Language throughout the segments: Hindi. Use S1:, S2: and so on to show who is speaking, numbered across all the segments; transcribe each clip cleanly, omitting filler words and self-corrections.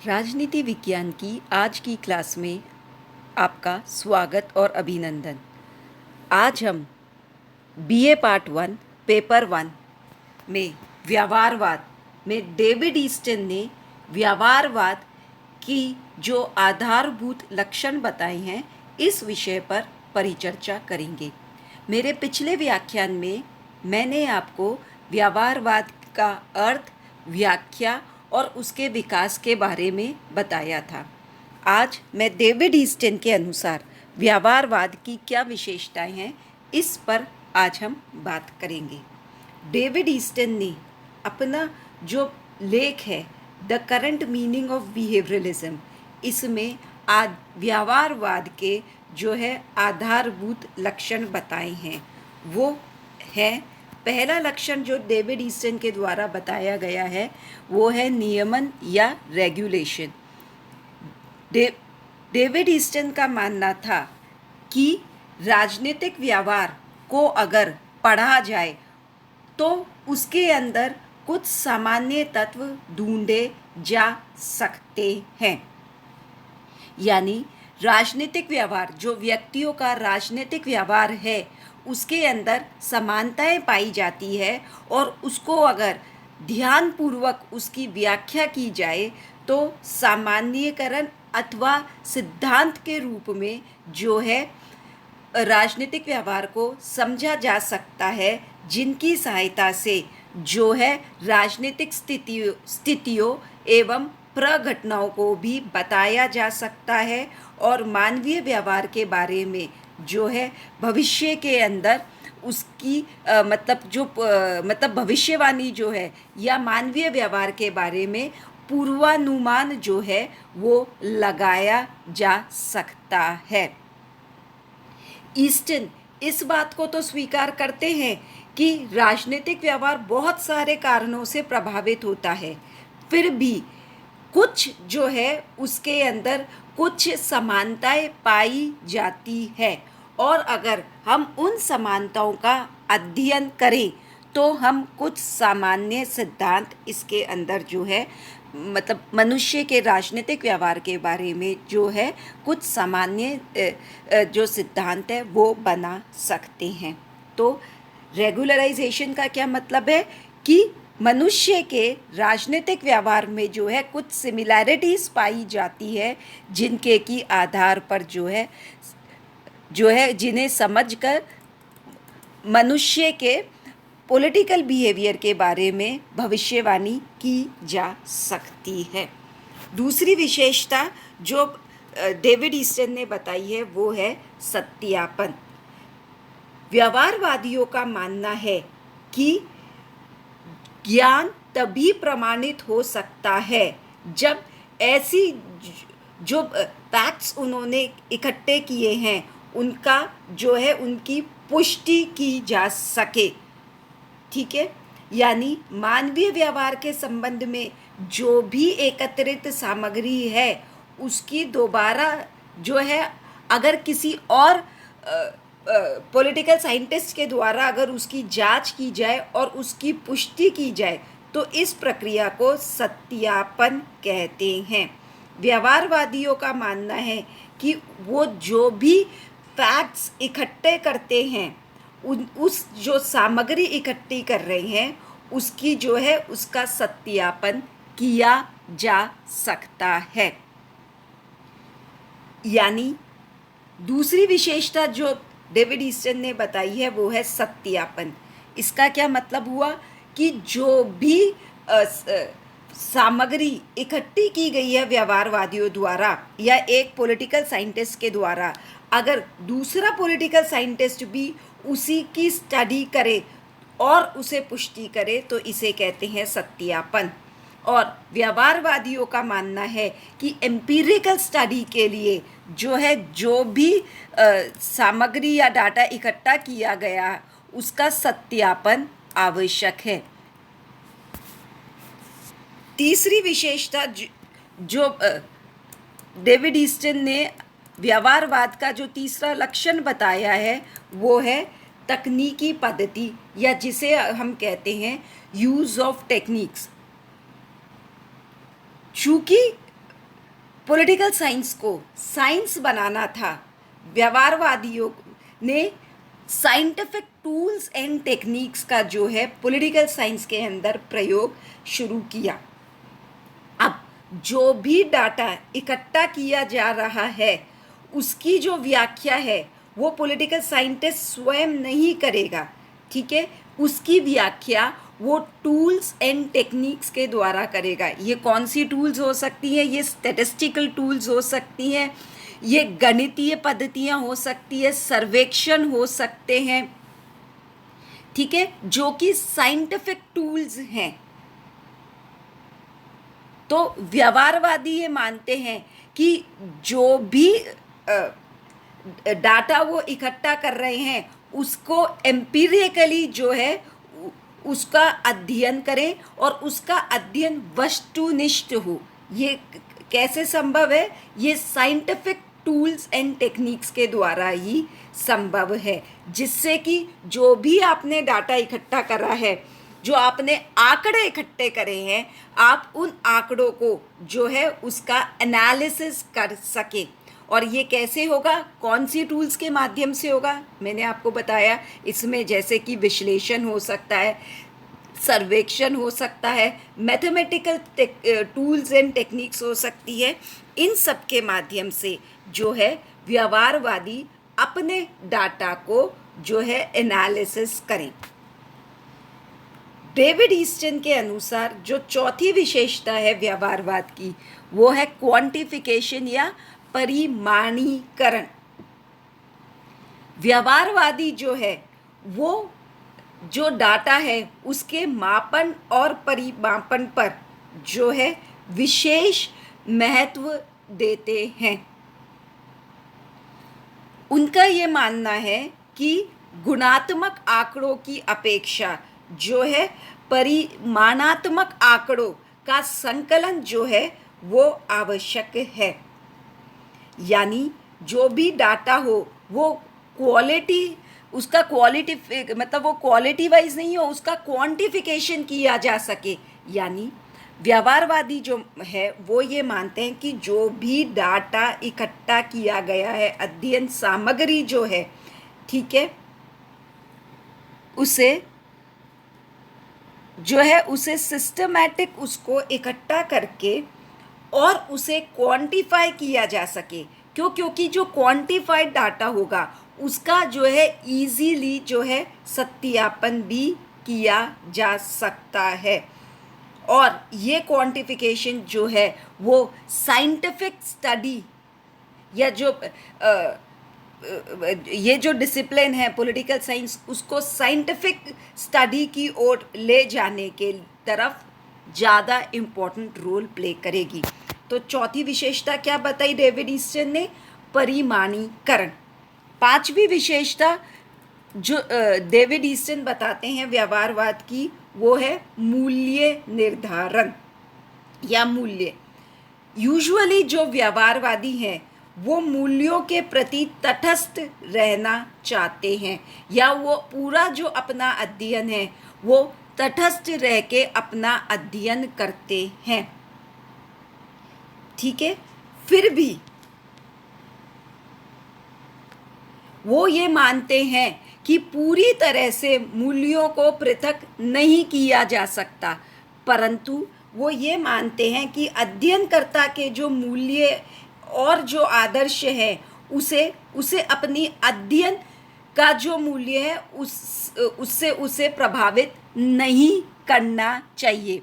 S1: राजनीति विज्ञान की आज की क्लास में आपका स्वागत और अभिनंदन। आज हम बीए पार्ट 1 पेपर 1 में व्यवहारवाद में डेविड ईस्टन ने व्यवहारवाद की जो आधारभूत लक्षण बताए हैं इस विषय पर परिचर्चा करेंगे। मेरे पिछले व्याख्यान में मैंने आपको व्यवहारवाद का अर्थ, व्याख्या और उसके विकास के बारे में बताया था। आज मैं डेविड ईस्टन के अनुसार व्यवहारवाद की क्या विशेषताएं हैं इस पर आज हम बात करेंगे। डेविड ईस्टन ने अपना जो लेख है the current meaning of behaviourism, इसमें व्यवहारवाद के जो है आधारभूत लक्षण बताए हैं। वो है, पहला लक्षण जो डेविड ईस्टन के द्वारा बताया गया है वो है नियमन या रेगुलेशन। डेविड ईस्टन का मानना था कि राजनीतिक व्यवहार को अगर पढ़ा जाए तो उसके अंदर कुछ सामान्य तत्व ढूंढे जा सकते हैं। यानी राजनीतिक व्यवहार, जो व्यक्तियों का राजनीतिक व्यवहार है, उसके अंदर समानताएं पाई जाती है और उसको अगर ध्यानपूर्वक उसकी व्याख्या की जाए तो सामान्यीकरण अथवा सिद्धांत के रूप में जो है राजनीतिक व्यवहार को समझा जा सकता है, जिनकी सहायता से जो है राजनीतिक स्थितियों एवं प्रघटनाओं को भी बताया जा सकता है और मानवीय व्यवहार के बारे में जो है भविष्य के अंदर उसकी मतलब भविष्यवाणी जो है या मानवीय व्यवहार के बारे में पूर्वानुमान जो है वो लगाया जा सकता है। ईस्टन इस बात को तो स्वीकार करते हैं कि राजनीतिक व्यवहार बहुत सारे कारणों से प्रभावित होता है, फिर भी कुछ जो है उसके अंदर कुछ समानताएं पाई जाती है और अगर हम उन समानताओं का अध्ययन करें तो हम कुछ सामान्य सिद्धांत इसके अंदर जो है मतलब मनुष्य के राजनीतिक व्यवहार के बारे में जो है कुछ सामान्य जो सिद्धांत है वो बना सकते हैं। तो रेगुलराइजेशन का क्या मतलब है कि मनुष्य के राजनीतिक व्यवहार में जो है कुछ सिमिलैरिटीज़ पाई जाती है, जिनके की आधार पर जो है जिन्हें समझकर मनुष्य के पॉलिटिकल बिहेवियर के बारे में भविष्यवाणी की जा सकती है। दूसरी विशेषता जो डेविड ईस्टन ने बताई है वो है सत्यापन। व्यवहारवादियों का मानना है कि ज्ञान तभी प्रमाणित हो सकता है जब ऐसी जो फैक्ट्स उन्होंने इकट्ठे किए हैं उनका जो है उनकी पुष्टि की जा सके। ठीक है, यानी मानवीय व्यवहार के संबंध में जो भी एकत्रित सामग्री है उसकी दोबारा जो है अगर किसी और पॉलिटिकल साइंटिस्ट के द्वारा अगर उसकी जांच की जाए और उसकी पुष्टि की जाए तो इस प्रक्रिया को सत्यापन कहते हैं। व्यवहारवादियों का मानना है कि वो जो भी फैक्ट्स इकट्ठे करते हैं उस जो सामग्री इकट्ठी कर रहे हैं उसकी जो है उसका सत्यापन किया जा सकता है। यानी दूसरी विशेषता जो डेविड ईस्टन ने बताई है वो है सत्यापन। इसका क्या मतलब हुआ कि जो भी सामग्री इकट्ठी की गई है व्यवहारवादियों द्वारा या एक पॉलिटिकल साइंटिस्ट के द्वारा, अगर दूसरा पॉलिटिकल साइंटिस्ट भी उसी की स्टडी करे और उसे पुष्टि करे तो इसे कहते हैं सत्यापन। और व्यवहारवादियों का मानना है कि एम्पिरिकल स्टडी के लिए जो है जो भी सामग्री या डाटा इकट्ठा किया गया उसका सत्यापन आवश्यक है। तीसरी विशेषता जो डेविड ईस्टन ने व्यवहारवाद का जो तीसरा लक्षण बताया है वो है तकनीकी पद्धति या जिसे हम कहते हैं यूज़ ऑफ टेक्निक्स। चूँकि पॉलिटिकल साइंस को साइंस बनाना था, व्यवहारवादियों ने साइंटिफिक टूल्स एंड टेक्निक्स का जो है पॉलिटिकल साइंस के अंदर प्रयोग शुरू किया। अब जो भी डाटा इकट्ठा किया जा रहा है उसकी जो व्याख्या है वो पॉलिटिकल साइंटिस्ट स्वयं नहीं करेगा, ठीक है। उसकी व्याख्या वो टूल्स एंड टेक्निक्स के द्वारा करेगा। ये कौन सी टूल्स हो सकती हैं? ये स्टैटिस्टिकल टूल्स हो सकती हैं, ये गणितीय पद्धतियाँ हो सकती है, सर्वेक्षण हो सकते हैं, ठीक है, जो कि साइंटिफिक टूल्स हैं। तो व्यवहारवादी ये मानते हैं कि जो भी डाटा वो इकट्ठा कर रहे हैं उसको एम्पिरिकली जो है उसका अध्ययन करें और उसका अध्ययन वस्तुनिष्ठ हो। ये कैसे संभव है? ये साइंटिफिक टूल्स एंड टेक्निक्स के द्वारा ही संभव है, जिससे कि जो भी आपने डाटा इकट्ठा करा है, जो आपने आंकड़े इकट्ठे करे हैं, आप उन आंकड़ों को जो है उसका एनालिसिस कर सके। और ये कैसे होगा? कौन सी टूल्स के माध्यम से होगा? मैंने आपको बताया, इसमें जैसे कि विश्लेषण हो सकता है, सर्वेक्षण हो सकता है, मैथमेटिकल टूल्स एंड टेक्निक्स हो सकती है। इन सब के माध्यम से जो है व्यवहारवादी अपने डाटा को जो है एनालिसिस करें। डेविड ईस्टन के अनुसार जो चौथी विशेषता है व्यवहारवाद की वो है क्वांटिफिकेशन या परिमाणीकरण। व्यवहारवादी जो है वो जो डाटा है उसके मापन और परिमापन पर जो है विशेष महत्व देते हैं। उनका ये मानना है कि गुणात्मक आंकड़ों की अपेक्षा जो है परिमाणात्मक आंकड़ों का संकलन जो है वो आवश्यक है। यानी जो भी डाटा हो वो क्वालिटी, उसका क्वालिटी मतलब वो क्वालिटी वाइज नहीं हो, उसका क्वांटिफिकेशन किया जा सके। यानी व्यवहारवादी जो है वो ये मानते हैं कि जो भी डाटा इकट्ठा किया गया है, अध्ययन सामग्री जो है, ठीक है, उसे जो है उसे सिस्टमैटिक उसको इकट्ठा करके और उसे क्वांटिफाई किया जा सके। क्योंकि जो क्वांटिफाइड डाटा होगा उसका जो है इजीली जो है सत्यापन भी किया जा सकता है। और ये क्वांटिफिकेशन जो है वो साइंटिफिक स्टडी या जो ये जो डिसिप्लिन है पॉलिटिकल साइंस उसको साइंटिफिक स्टडी की ओर ले जाने के तरफ ज़्यादा इम्पोर्टेंट रोल प्ले करेगी। तो चौथी विशेषता क्या बताई डेविड ईस्टन ने? परिमाणीकरण। पांचवी विशेषता जो डेविड ईस्टन बताते हैं व्यवहारवाद की वो है मूल्य निर्धारण या मूल्य। यूजुअली जो व्यवहारवादी हैं वो मूल्यों के प्रति तटस्थ रहना चाहते हैं, या वो पूरा जो अपना अध्ययन है वो तटस्थ रह के अपना अध्ययन करते हैं, ठीक है। फिर भी वो ये मानते हैं कि पूरी तरह से मूल्यों को पृथक नहीं किया जा सकता, परंतु वो ये मानते हैं कि अध्ययनकर्ता के जो मूल्य और जो आदर्श है उसे अपनी अध्ययन का जो मूल्य है उससे उसे प्रभावित नहीं करना चाहिए।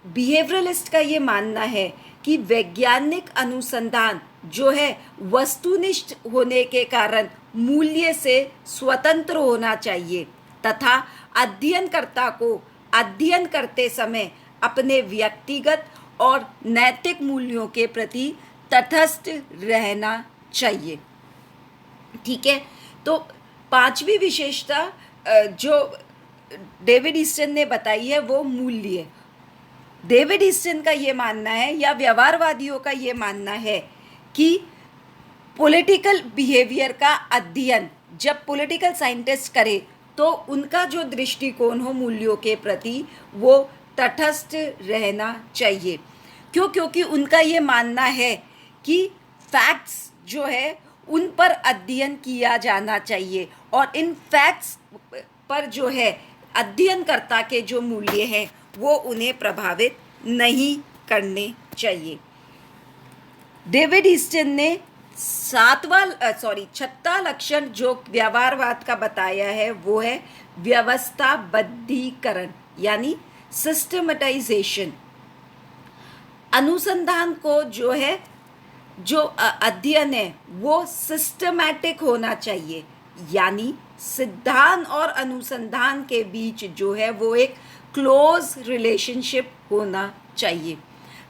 S1: बिहेवियरलिस्ट का ये मानना है कि वैज्ञानिक अनुसंधान जो है वस्तुनिष्ठ होने के कारण मूल्य से स्वतंत्र होना चाहिए तथा अध्ययनकर्ता को अध्ययन करते समय अपने व्यक्तिगत और नैतिक मूल्यों के प्रति तटस्थ रहना चाहिए, ठीक है। तो पांचवी विशेषता जो डेविड ईस्टन ने बताई है वो मूल्य। डेविड ईस्टन का ये मानना है या व्यवहारवादियों का ये मानना है कि पॉलिटिकल बिहेवियर का अध्ययन जब पॉलिटिकल साइंटिस्ट करे तो उनका जो दृष्टिकोण हो मूल्यों के प्रति वो तटस्थ रहना चाहिए। क्यों? क्योंकि उनका ये मानना है कि फैक्ट्स जो है उन पर अध्ययन किया जाना चाहिए और इन फैक्ट्स पर जो है अध्ययनकर्ता के जो मूल्य हैं वो उन्हें प्रभावित नहीं करने चाहिए। डेविड ईस्टन ने छठा लक्षण जो व्यवहारवाद का बताया है वो है व्यवस्थाबद्धीकरण यानी सिस्टमेटाइजेशन। अनुसंधान को जो है जो अध्ययन है वो सिस्टमैटिक होना चाहिए, यानी सिद्धांत और अनुसंधान के बीच जो है वो एक क्लोज रिलेशनशिप होना चाहिए।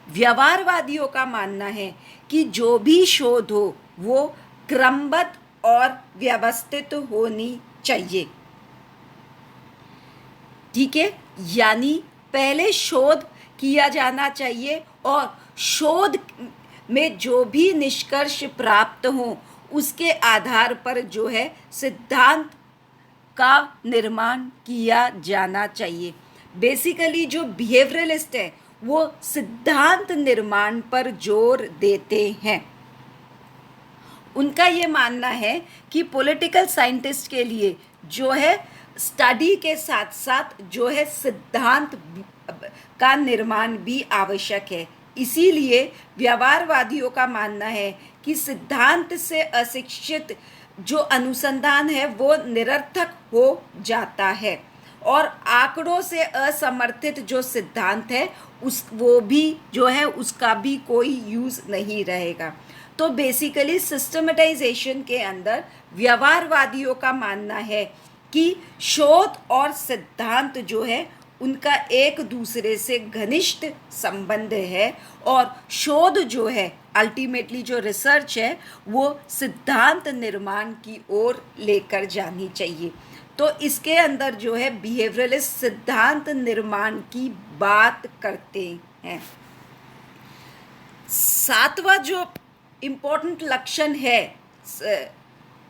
S1: व्यवहारवादियों का मानना है कि जो भी शोध हो वो क्रमबद्ध और व्यवस्थित होनी चाहिए। ठीक है, यानी पहले शोध किया जाना चाहिए और शोध में जो भी निष्कर्ष प्राप्त हो उसके आधार पर जो है सिद्धांत का निर्माण किया जाना चाहिए। बेसिकली जो बिहेवियरलिस्ट है वो सिद्धांत निर्माण पर जोर देते हैं। उनका ये मानना है कि पॉलिटिकल साइंटिस्ट के लिए जो है स्टडी के साथ साथ जो है सिद्धांत का निर्माण भी आवश्यक है। इसीलिए व्यवहारवादियों का मानना है कि सिद्धांत से अशिक्षित जो अनुसंधान है वो निरर्थक हो जाता है और आंकड़ों से असमर्थित जो सिद्धांत है वो भी जो है उसका भी कोई यूज़ नहीं रहेगा। तो बेसिकली सिस्टमेटाइजेशन के अंदर व्यवहारवादियों का मानना है कि शोध और सिद्धांत जो है उनका एक दूसरे से घनिष्ठ संबंध है और शोध जो है अल्टीमेटली जो रिसर्च है वो सिद्धांत निर्माण की ओर लेकर जानी चाहिए। तो इसके अंदर जो है बिहेवियरलिस्ट सिद्धांत निर्माण की बात करते हैं। सातवां जो इम्पोर्टेंट लक्षण है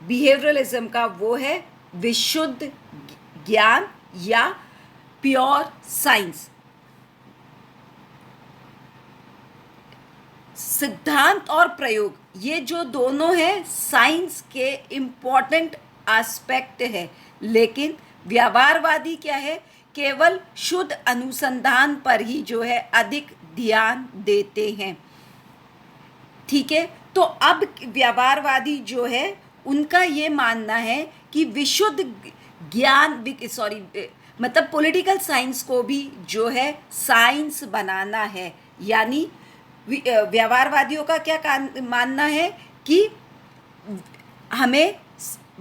S1: बिहेवियरलिज्म का वो है विशुद्ध ज्ञान या प्योर साइंस। सिद्धांत और प्रयोग ये जो दोनों हैं साइंस के इम्पोर्टेंट एस्पेक्ट है, लेकिन व्यवहारवादी क्या है केवल शुद्ध अनुसंधान पर ही जो है अधिक ध्यान देते हैं। ठीक है, तो अब व्यवहारवादी जो है उनका ये मानना है कि विशुद्ध ज्ञान मतलब पॉलिटिकल साइंस को भी जो है साइंस बनाना है। यानी व्यवहारवादियों का क्या मानना है कि हमें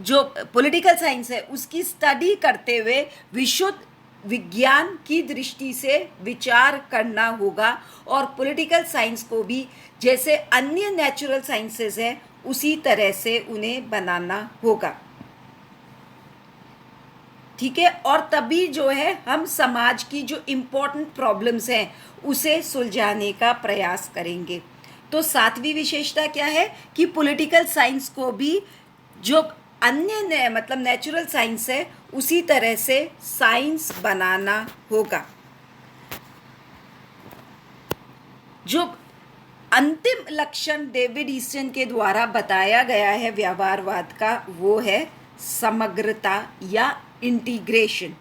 S1: जो पॉलिटिकल साइंस है उसकी स्टडी करते हुए विशुद्ध विज्ञान की दृष्टि से विचार करना होगा और पॉलिटिकल साइंस को भी जैसे अन्य नेचुरल साइंसेस है उसी तरह से उन्हें बनाना होगा। ठीक है, और तभी जो है हम समाज की जो इम्पोर्टेंट प्रॉब्लम्स हैं उसे सुलझाने का प्रयास करेंगे। तो सातवीं विशेषता क्या है कि पॉलिटिकल साइंस को भी जो अन्य मतलब नेचुरल साइंस है उसी तरह से साइंस बनाना होगा। जो अंतिम लक्षण डेविड ईस्टन के द्वारा बताया गया है व्यवहारवाद का वो है समग्रता या इंटीग्रेशन।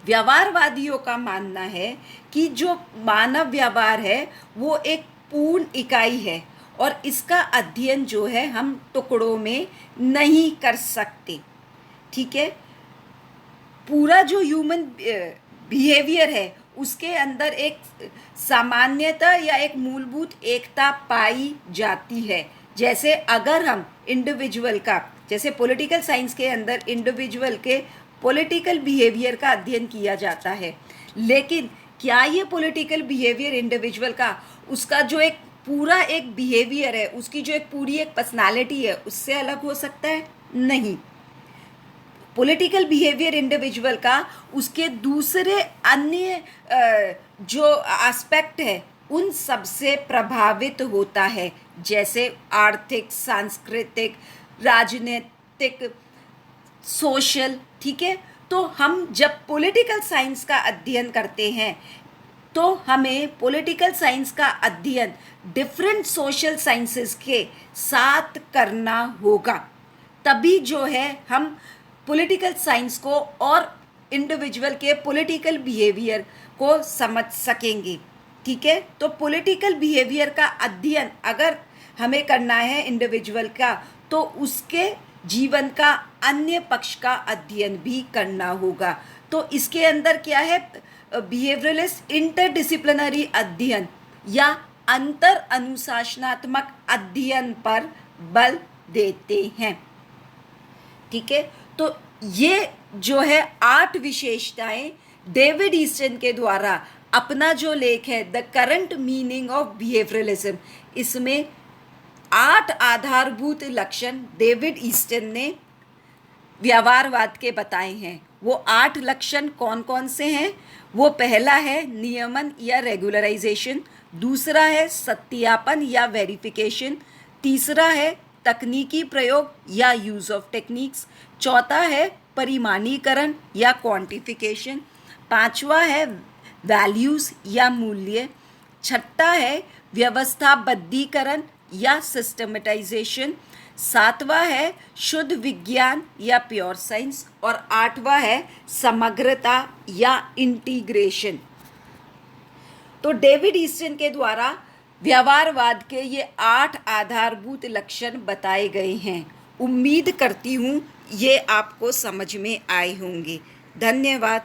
S1: व्यवहारवादियों का मानना है कि जो मानव व्यवहार है वो एक पूर्ण इकाई है और इसका अध्ययन जो है हम टुकड़ों में नहीं कर सकते। ठीक है, पूरा जो ह्यूमन बिहेवियर है उसके अंदर एक सामान्यता या एक मूलभूत एकता पाई जाती है। जैसे अगर हम इंडिविजुअल का जैसे पॉलिटिकल साइंस के अंदर इंडिविजुअल के पॉलिटिकल बिहेवियर का अध्ययन किया जाता है, लेकिन क्या ये पॉलिटिकल बिहेवियर इंडिविजुअल का उसका जो एक पूरा एक बिहेवियर है उसकी जो एक पूरी एक पर्सनालिटी है उससे अलग हो सकता है? नहीं। पॉलिटिकल बिहेवियर इंडिविजुअल का उसके दूसरे अन्य जो एस्पेक्ट है उन सब से प्रभावित होता है, जैसे आर्थिक, सांस्कृतिक, राजनीतिक, सोशल। ठीक है, तो हम जब पॉलिटिकल साइंस का अध्ययन करते हैं तो हमें पॉलिटिकल साइंस का अध्ययन डिफरेंट सोशल साइंसेस के साथ करना होगा, तभी जो है हम पॉलिटिकल साइंस को और इंडिविजुअल के पॉलिटिकल बिहेवियर को समझ सकेंगे। ठीक है, तो पॉलिटिकल बिहेवियर का अध्ययन अगर हमें करना है इंडिविजुअल का, तो उसके जीवन का अन्य पक्ष का अध्ययन भी करना होगा। तो इसके अंदर क्या है, बिहेवियरलिस्ट इंटरडिसिप्लिनरी अध्ययन या अंतर अनुशासनात्मक अध्ययन पर बल देते हैं। ठीक है, तो ये जो है 8 विशेषताएं डेविड ईस्टन के द्वारा अपना जो लेख है the current meaning of behaviourism, इसमें 8 आधारभूत लक्षण डेविड ईस्टन ने व्यवहारवाद के बताए हैं। वो 8 लक्षण कौन कौन से हैं? वो पहला है नियमन या रेगुलराइजेशन, दूसरा है सत्यापन या वेरिफिकेशन, तीसरा है तकनीकी प्रयोग या यूज़ ऑफ टेक्निक्स, चौथा है परिमाणीकरण या क्वांटिफिकेशन, पांचवा है वैल्यूज़ या मूल्य, छठा है व्यवस्थाबद्धीकरण या सिस्टमेटाइजेशन, सातवां है शुद्ध विज्ञान या प्योर साइंस, और आठवां है समग्रता या इंटीग्रेशन। तो डेविड ईस्टन के द्वारा व्यवहारवाद के ये 8 आधारभूत लक्षण बताए गए हैं। उम्मीद करती हूँ ये आपको समझ में आए होंगे। धन्यवाद।